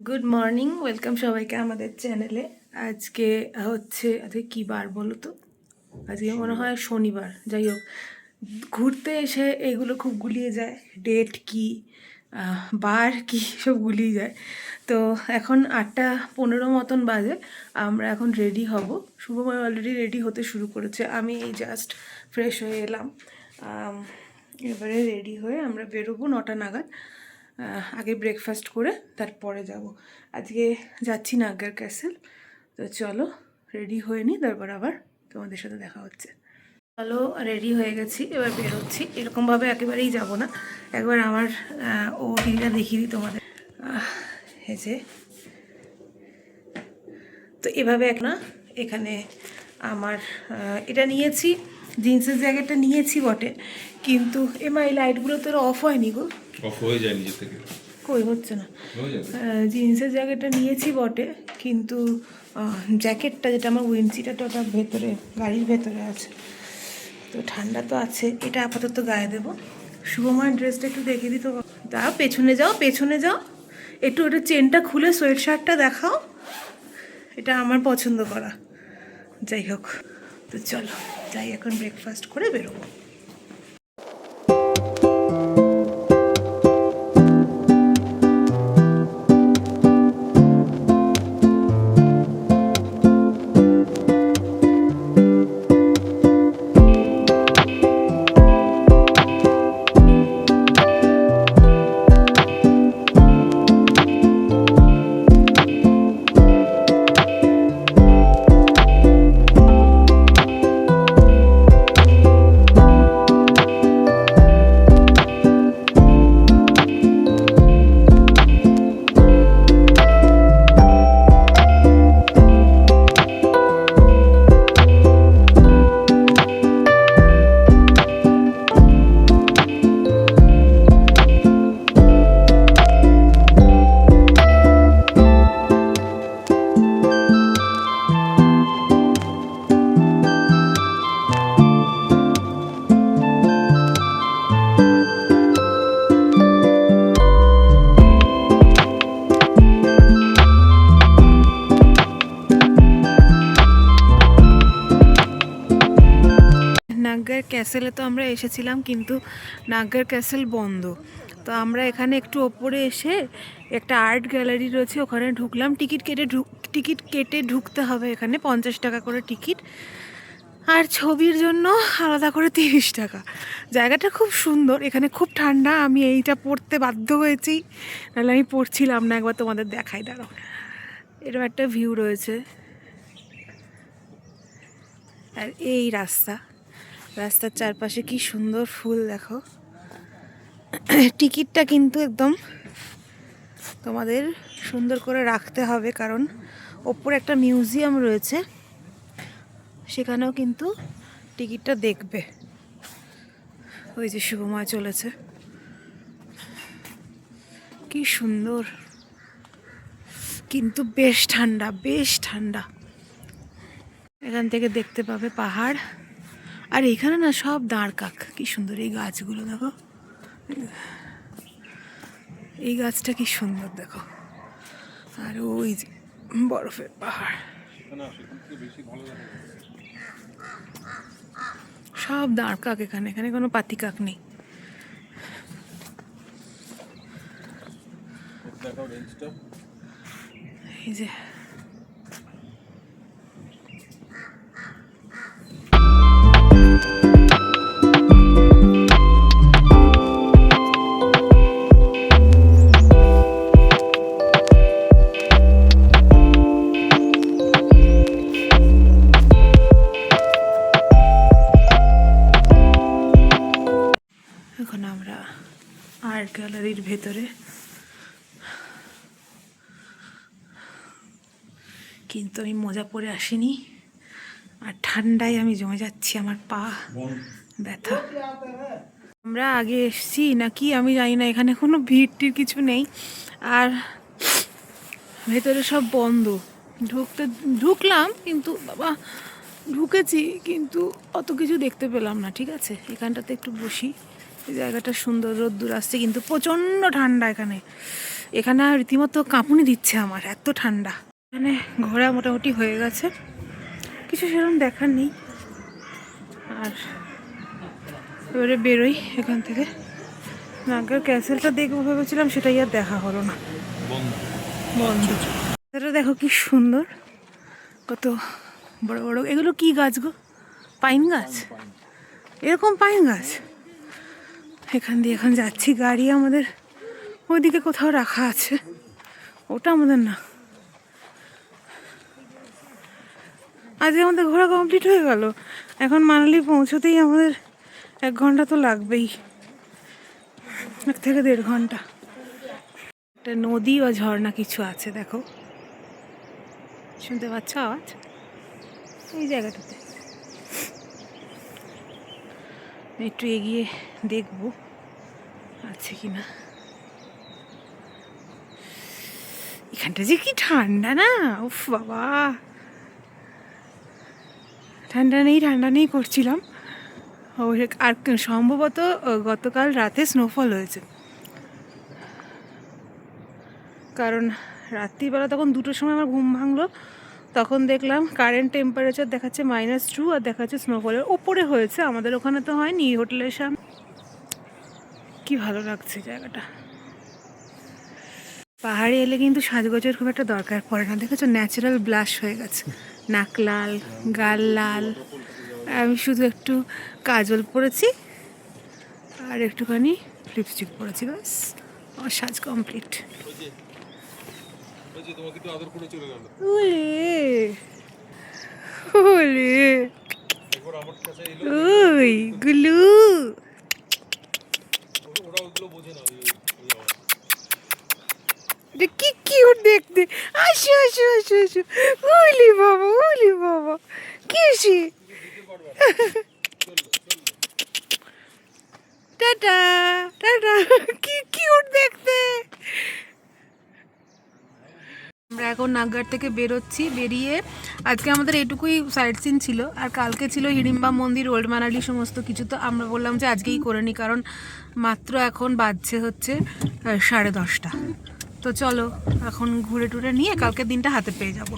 Good morning, welcome সবাইকে আমাদের চ্যানেলে। আজকে কি বার বলো তো? আজকে মনে হয় শনিবার। যাই হোক, ঘুরতে এসে এগুলো খুব গুলিয়ে যায়, ডেট কি বার কি সব গুলিয়ে যায়। তো এখন 8:15 মতন বাজে, আমরা এখন রেডি হব। শুভময় অলরেডি রেডি হতে শুরু করেছে, আমি এই জাস্ট ফ্রেশ হয়ে এলাম। এবারে রেডি হয়ে আমরা বেরোবো 9টা নাগাদ। আগে ব্রেকফাস্ট করে তারপরে যাব। আজকে যাচ্ছি নাগগার ক্যাসেল। তো চলো রেডি হয়ে নিই, তারপর আবার তোমাদের সাথে দেখা হচ্ছে। চলো, রেডি হয়ে গেছি, এবার বেরোচ্ছি। এরকমভাবে একেবারেই যাব না, একবার আমার ও দিদিটা দেখিয়ে দিই তোমাদের। এই যে, তো এভাবে এখানে আমার এটা নিয়েছি, জিন্সের জ্যাকেটটা নিয়েছি বটে, কিন্তু এই লাইটগুলো তো অফ হয়নি গো। অফ হয়ে যায় নিজে থেকে, কই হচ্ছে না। জিন্সের জ্যাকেটটা নিয়েছি বটে, কিন্তু জ্যাকেটটা যেটা আমার উইন্ডশিটারটা ওটা ভেতরে, গাড়ির ভেতরে আছে। তো ঠান্ডা তো আছে, এটা আপাতত গায়ে দেবো। শুভময়ের ড্রেসটা একটু দেখিয়ে দিত। দাও, পেছনে যাও, পেছনে যাও একটু, ওটা চেনটা খুলে সোয়েট শার্টটা দেখাও। এটা আমার পছন্দ করা। যাই হোক, তো চলো যাই, এখন ব্রেকফাস্ট করে বেরোবো। নাগগার ক্যাসেলে তো আমরা এসেছিলাম, কিন্তু নাগগার ক্যাসেল বন্ধ। তো আমরা এখানে একটু ওপরে এসে একটা আর্ট গ্যালারি রয়েছে, ওখানে ঢুকলাম। টিকিট কেটে ঢুকতে হবে, এখানে 50 টাকা করে টিকিট, আর ছবির জন্য আলাদা করে 30 টাকা। জায়গাটা খুব সুন্দর, এখানে খুব ঠান্ডা। আমি এইটা পরতে বাধ্য হয়েছি, নাহলে আমি পড়ছিলাম না। একবার তোমাদের দেখাই, দাঁড়াও। এরকম একটা ভিউ রয়েছে, আর এই রাস্তার চারপাশে কি সুন্দর ফুল দেখো। টিকিটটা কিন্তু একদম তোমাদের সুন্দর করে রাখতে হবে, কারণ ওপরে একটা মিউজিয়াম রয়েছে, সেখানেও কিন্তু টিকিটটা দেখবে। ওই যে শুভময় চলেছে, কি সুন্দর, কিন্তু বেশ ঠান্ডা, বেশ ঠান্ডা। এখান থেকে দেখতে পাবে পাহাড়, আর এখানে না সব দাঁড় কাক, কি সুন্দর এই গাছগুলো দেখো। এই গাছটা কি সুন্দর দেখো, আর ওই যে বরফের পাহাড়, সব দাঁড় কাক। এখানে কোনো পাতি কাক নেই। এই যে এখন আমরা আর্ট গ্যালারির ভেতরে, কিন্তু আমি মোজা পরে আসিনি, আর ঠান্ডায় আমি জমে যাচ্ছি, আমার পা ব্যথা। আমরা আগে এসছি নাকি আমি জানি না, এখানে কোনো ভিড় কিছু নেই, আর ভেতরে সব বন্ধ। ঢুকলাম, কিন্তু বাবা ঢুকেছি, কিন্তু অত কিছু দেখতে পেলাম না। ঠিক আছে, এখানটাতে একটু বসি, এই জায়গাটা সুন্দর, রোদ্দুর আসছে, কিন্তু প্রচণ্ড ঠান্ডা এখানে। এখানে আর রীতিমতো কাঁপুনি দিচ্ছে আমার, এত ঠান্ডা। এখানে ঘোরা মোটামুটি হয়ে গেছে, কিছু সেরকম দেখার নেই। আর এবারে বেরোই এখান থেকে। নাগের ক্যাসেলটা দেখবো ভেবেছিলাম, সেটাই আর দেখা হলো না, বন্ধ। এটা দেখো কি সুন্দর, কত বড় বড়। এগুলো কি গাছ গো? পাইন গাছ? এরকম পাইন গাছ? এখান দিয়ে এখন যাচ্ছি, গাড়ি আমাদের ওইদিকে কোথাও রাখা আছে, ওটা আমাদের না। আজকে আমাদের ঘোরা কমপ্লিট হয়ে গেল। এখন মানালি পৌঁছতেই আমাদের 1 ঘন্টা তো লাগবেই, 1 থেকে 1.5 ঘন্টা। একটা নদী বা ঝর্ণা কিছু আছে, দেখো, শুনতে পাচ্ছ আওয়াজ? এই জায়গাটাতে একটু এগিয়ে দেখবো আছে কিনা। এখানটা যে কি ঠান্ডা না, উফ বাবা, ঠান্ডা নেই করছিলাম। আর সম্ভবত গতকাল রাতে স্নোফল হয়েছে, কারণ রাত্রিবেলা তখন 2টোর সময় আমার ঘুম ভাঙলো, তখন দেখলাম কারেন্ট টেম্পারেচার দেখাচ্ছে -2 আর দেখাচ্ছে স্নোফলের ওপরে হয়েছে। আমাদের ওখানে তো হয়নি, হোটেলের সামনে। কি ভালো লাগছে জায়গাটা। পাহাড়ে এলে কিন্তু সাজগোজের খুব একটা দরকার পড়ে না, দেখেছো? ন্যাচারাল ব্লাশ হয়ে গেছে, নাক লাল, গাল লাল। আমি শুধু একটু কাজল পরেছি আর একটুখানি লিপস্টিক পরেছি, ব্যাস আমার সাজ কমপ্লিট। ওই গুলু, কি কিউট দেখতে। আসো আসো আসো আসো, ওলি বাবা, ওলি বাবা, কি এসে। টাটা টাটা, কি কিউট দেখতে। আমরা এখন নাগঘাট থেকে বেরোচ্ছি। বেরিয়ে আজকে আমাদের এটুকুই সাইট সিন ছিল, আর কালকে ছিল হিড়িম্বা মন্দির, ওল্ড মানালি, সমস্ত কিছু। তো আমরা বললাম যে আজকেই করে নিই, কারণ মাত্র এখন বাজছে হচ্ছে 10:30। তো চলো এখন ঘুরে টুরে নিয়ে কালকের দিনটা হাতে পেয়ে যাব।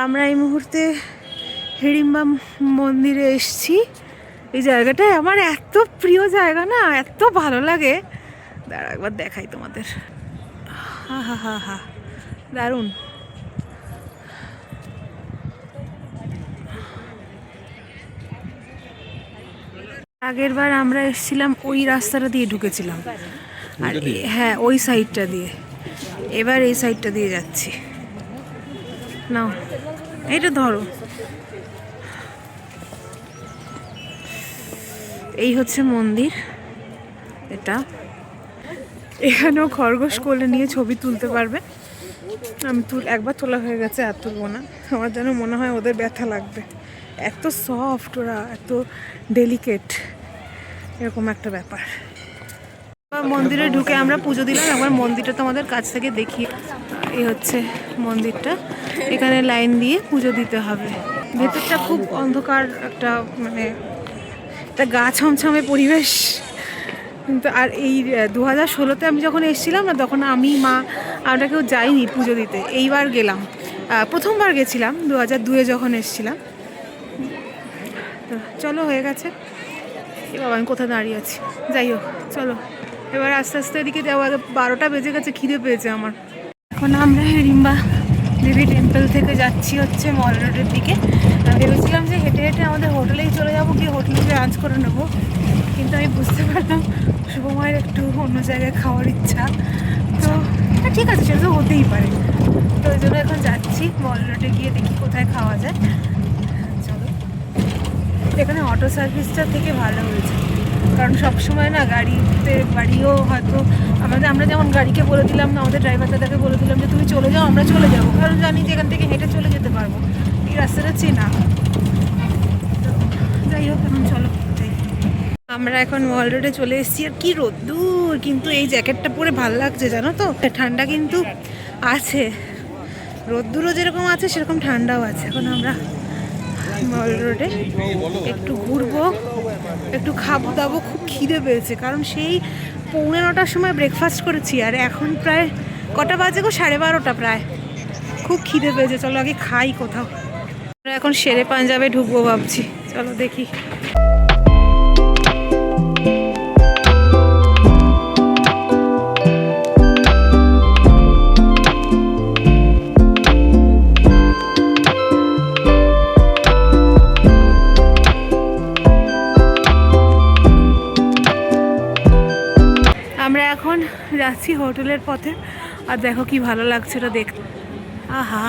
আমরা এই মুহূর্তে হিড়িম্বা মন্দিরে এসছি। এই জায়গাটায় আমার এত প্রিয় জায়গা না, এত ভালো লাগে। দাঁড়া একবার দেখাই তোমাদের। হা হা হা হা, দারুণ। আগের বার আমরা এসেছিলাম ওই রাস্তাটা দিয়ে ঢুকেছিলাম, আর হ্যাঁ ওই সাইডটা দিয়ে। এবার এই সাইডটা দিয়ে যাচ্ছি। নাও এইটা ধরো। এই হচ্ছে মন্দির, এটা। এখানেও খরগোশ কোলে নিয়ে ছবি তুলতে পারবে। আমি একবার তোলা হয়ে গেছে, আর তুলবো না। আমার যেন মনে হয় ওদের ব্যথা লাগবে, এত সফট ওরা, এত ডেলিকেট, এরকম একটা ব্যাপার। মন্দিরে ঢুকে আমরা পুজো দিলাম। একবার মন্দিরটা তোমাদের কাছ থেকে দেখি। এই হচ্ছে মন্দিরটা, এখানে লাইন দিয়ে পুজো দিতে হবে। ভেতরটা খুব অন্ধকার, একটা মানে একটা গা ছমছমে পরিবেশ। কিন্তু আর এই 2016-তে আমি যখন এসেছিলাম না, তখন আমি, মা, আমরা কেউ যাইনি পুজো দিতে। এইবার গেলাম, প্রথমবার গেছিলাম 2002-এ যখন এসেছিলাম। তো চলো, হয়ে গেছে। এবার আমি কোথায় দাঁড়িয়ে আছি, যাই হোক চলো এবার আস্তে আস্তে এদিকে যাওয়া। 12টা বেজে গেছে, খিদে পেয়েছে আমার। এখন আমরা হিড়িম্বা দেবী টেম্পল থেকে যাচ্ছি হচ্ছে মল রোডের দিকে। ভেবেছিলাম যে হেঁটে হেঁটে আমাদের হোটেলেই চলে যাবো, গিয়ে হোটেলে লাঞ্চ করে নেবো, কিন্তু আমি বুঝতে পারলাম শুভময়ের একটু অন্য জায়গায় খাওয়ার ইচ্ছা। তো ঠিক আছে, সেটা তো হতেই পারে। তো ওই জন্য এখন যাচ্ছি মল রোডে, গিয়ে দেখি কোথায় খাওয়া যায়। চলো, এখানে অটো সার্ভিসটা থেকে ভালো হয়েছে, কারণ সবসময় না গাড়িও হয়তো আমরা যেমন গাড়িকে বলে দিলাম না, আমাদের ড্রাইভার দাদাকে বলে দিলাম যে তুমি চলে যাও, আমরা চলে যাবো, কারণ জানি যে এখান থেকে হেঁটে চলে যেতে পারবো, এই রাস্তাটা চেনা। তো যাই হোক, এখন চলো যাই। আমরা এখন মল রোডে চলে এসেছি। আর কি রোদ্দুর, কিন্তু এই জ্যাকেটটা পরে ভালো লাগছে, জানো তো। ঠান্ডা কিন্তু আছে, রোদ্দুরও যেরকম আছে সেরকম ঠান্ডাও আছে। এখন আমরা মল রোডে একটু ঘুরবো, একটু খাবো দাবো, খুব খিদে পেয়েছে কারণ সেই 9:45টার সময় ব্রেকফাস্ট করেছি আর এখন প্রায় কটা বাজে গো, 12:30 প্রায়। খুব খিদে পেয়েছে, চলো আগে খাই কোথাও। আমরা এখন শেরে পাঞ্জাবে ঢুকবো ভাবছি, চলো দেখি। আমরা এখন যাচ্ছি হোটেলের পথে, আর দেখো কি ভালো লাগছে ওটা দেখতে। আহা,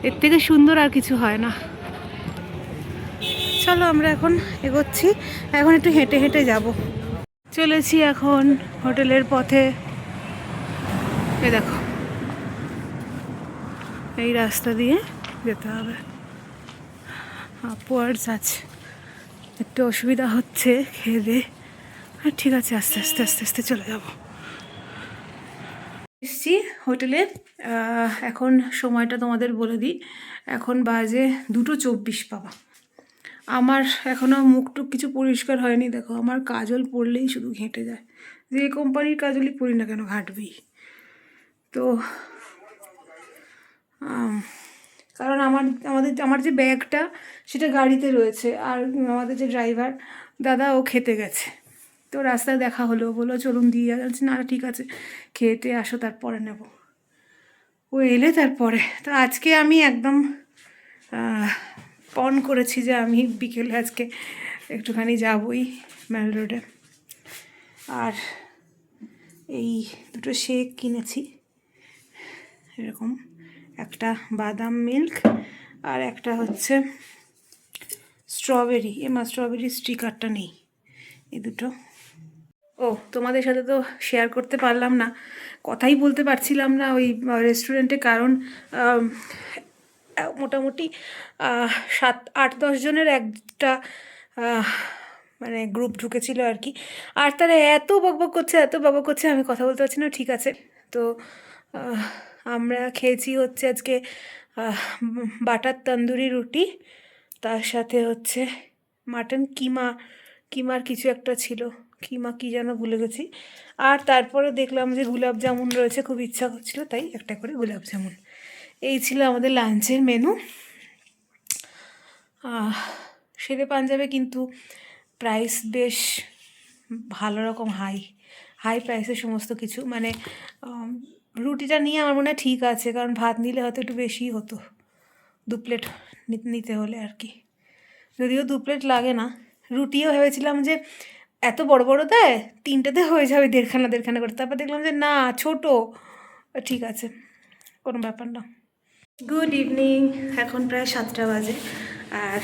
এর থেকে সুন্দর আর কিছু হয় না। চলো আমরা এখন এগোচ্ছি, এখন একটু হেঁটে হেঁটে যাব। চলেছি এখন হোটেলের পথে। এ দেখো, এই রাস্তা দিয়ে যেতে হবে, আপওয়ার্ডস আছে। একটু অসুবিধা হচ্ছে খেয়ে দে, আর ঠিক আছে আস্তে আস্তে আস্তে আস্তে চলে যাব। এসছি হোটেলে, এখন সময়টা তোমাদের বলে দিই। এখন বাজে 2:24 বাবা। আমার এখনও মুখটুক কিছু পরিষ্কার হয়নি। দেখো আমার কাজল পরলেই শুধু ঘেঁটে যায়, যে কোম্পানির কাজলই পরি না কেন ঘাঁটবেই। তো কারণ আমার যে ব্যাগটা সেটা গাড়িতে রয়েছে, আর আমাদের যে ড্রাইভার দাদা ও খেতে গেছে। তো রাস্তায় দেখা হলো, বললো চলুন দিয়ে যাচ্ছি। না ঠিক আছে, খেতে আসো তারপরে নেব। ও এলে তারপরে। তো আজকে আমি একদম পণ করেছি যে আমি বিকেলে আজকে একটুখানি যাবই মেল রোডে। আর এই দুটো শেক কিনেছি, এরকম একটা বাদাম মিল্ক আর একটা হচ্ছে স্ট্রবেরি। স্ট্রবেরি স্টিকারটা নেই, এই দুটো। ও তোমাদের সাথে তো শেয়ার করতে পারলাম না, কথাই বলতে পারছিলাম না ওই রেস্টুরেন্টে, কারণ মোটামুটি 7-8-10 জনের একটা মানে গ্রুপ ঢুকেছিল আর কি। আর তারা এত বকবক করছে, আমি কথা বলতে পারছি না। ঠিক আছে, তো আমরা খেয়েছি হচ্ছে আজকে বাটার তন্দুরি রুটি, তার সাথে হচ্ছে মাটন কিমার কিছু একটা ছিল, কিমা কি যেন ভুলে গেছি। আর তারপরে দেখলাম যে গোলাপ জামুন রয়েছে, খুব ইচ্ছা করছিল তাই একটা করে গোলাপ জামুন। এই ছিল আমাদের লাঞ্চের মেনু। শেরে পাঞ্জাবে কিন্তু প্রাইস বেশ ভালো রকম হাই প্রাইসের সমস্ত কিছু। মানে রুটিটা নিয়ে আমার মনে হয় ঠিক আছে, কারণ ভাত নিলে হয়তো একটু বেশিই হতো 2 প্লেট নিতে হলে আর কি। যদিও 2 প্লেট লাগে না। রুটিও ভেবেছিলাম যে এত বড় বড় দেয়, 3টেতে হয়ে যাবে 1.5 করে। তারপর দেখলাম যে না, ছোটো, ঠিক আছে, কোনো ব্যাপার না। গুড ইভিনিং, এখন প্রায় 7টা বাজে। আর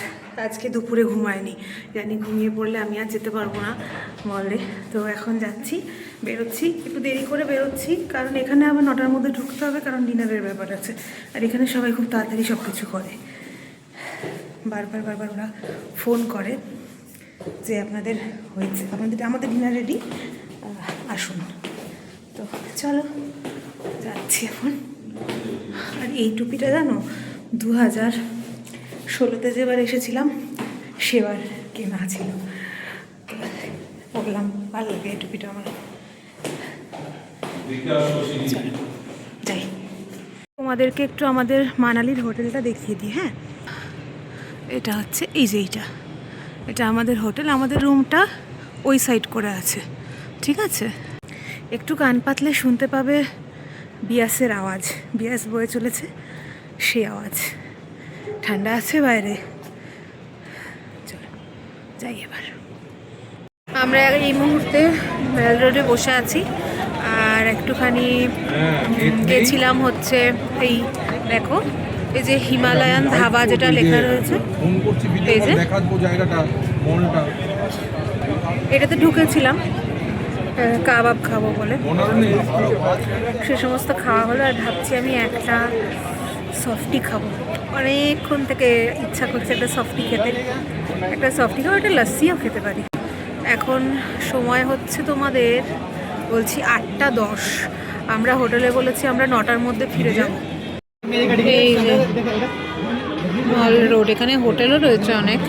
আজকে দুপুরে ঘুমায়নি, জানি ঘুমিয়ে পড়লে আমি আর যেতে পারবো না মলে। তো এখন বেরোচ্ছি, একটু দেরি করে বেরোচ্ছি, কারণ এখানে আবার 9টার মধ্যে ঢুকতে হবে, কারণ ডিনারের ব্যাপার আছে। আর এখানে সবাই খুব তাড়াতাড়ি সব কিছু করে, বারবার ওরা ফোন করে যে আপনাদের হয়েছে, আমাদের ডিনার রেডি, আসুন। তো চলো যাচ্ছি এখন। আর এই টুপিটা জানো 2016-তে যেবার এসেছিলাম সেবার কেনা ছিল, বললাম ভালো লাগে এই টুপিটা আমার। যাই, তোমাদেরকে একটু আমাদের মানালির হোটেলটা দেখিয়ে দিই। হ্যাঁ, এটা হচ্ছে এটা আমাদের হোটেল। আমাদের রুমটা ওই সাইড করে আছে, ঠিক আছে। একটু কান পাতলে শুনতে পাবে বিয়াসের আওয়াজ, বিয়াস বয়ে চলেছে সে আওয়াজ। ঠান্ডা আছে বাইরে, চলো যাই এবার। আমরা এই মুহূর্তে মেল রোডে বসে আছি, আর একটুখানি গেছিলাম হচ্ছে এই দেখো, এই যে হিমালয়ান ধাবা যেটা লেখা রয়েছে, এই যে এটাতে ঢুকেছিলাম কাবাব খাবো বলে, সে সমস্ত খাওয়া হলো। আর ভাবছি আমি একটা সফটি খাবো, অনেকক্ষণ থেকে ইচ্ছা করছে একটা সফটি খেতে। একটা সফটি খাবো, একটা লস্যিও খেতে পারি। এখন সময় হচ্ছে তোমাদের বলছি 8টা 10, আমরা হোটেলে বলেছি আমরা 9টার মধ্যে ফিরে যাব। এই যে মল রোড, এখানে হোটেলও রয়েছে অনেক।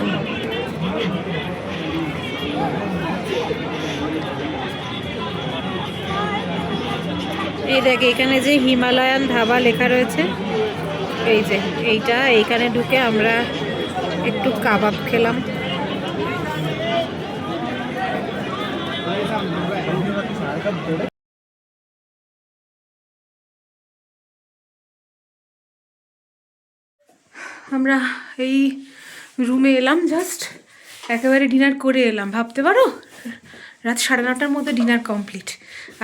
এই দেখ এখানে যে হিমালয়ান ধাবা লেখা রয়েছে, এই যে এইটা, এইখানে ঢুকে আমরা একটু কাবাব খেলাম। আমরা এই রুমে এলাম, জাস্ট একেবারে ডিনার করে এলাম, ভাবতে পারো রাত 9:30টার মধ্যে ডিনার কমপ্লিট।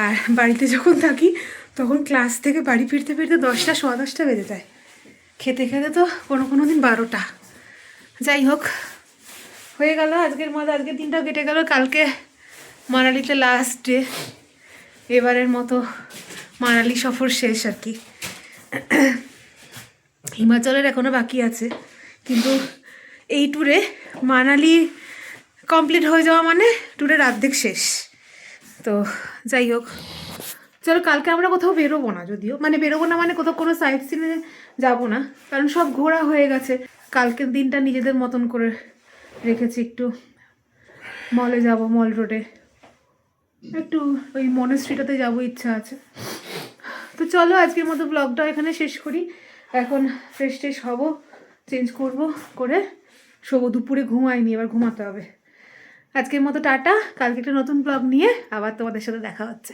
আর বাড়িতে যখন থাকি তখন ক্লাস থেকে বাড়ি ফিরতে ফিরতে 10টা 10:15 বেজে যায়, খেতে খেতে তো কোনো দিন 12টা। যাই হোক, হয়ে গেল আজকের মতো, আজকের দিনটাও কেটে গেল। কালকে মানালিতে লাস্ট ডে, এবারের মতো মানালি সফর শেষ আর কি। হিমাচলের এখনও বাকি আছে, কিন্তু এই ট্যুরে মানালি কমপ্লিট হয়ে যাওয়া মানে ট্যুরের অর্ধেক শেষ। তো যাই হোক, চলো কালকে আমরা কোথাও বেরোবো না, যদিও মানে বেরোবো না মানে কোথাও কোনো সাইট সিনে যাবো না, কারণ সব ঘোরা হয়ে গেছে। কালকের দিনটা নিজেদের মতন করে রেখেছি, একটু মলে যাব, মল রোডে একটু ওই মনেস্ট্রিটাতে যাবো, ইচ্ছা আছে। তো চলো আজকের মতো ব্লগটা এখানে শেষ করি। এখন ফ্রেশ ট্রেশ হবো, চেঞ্জ করবো, করে শোবো। দুপুরে ঘুমাইনি, এবার ঘুমাতে হবে। আজকের মতো টাটা, কালকে একটা নতুন ব্লগ নিয়ে আবার তোমাদের সাথে দেখা হচ্ছে।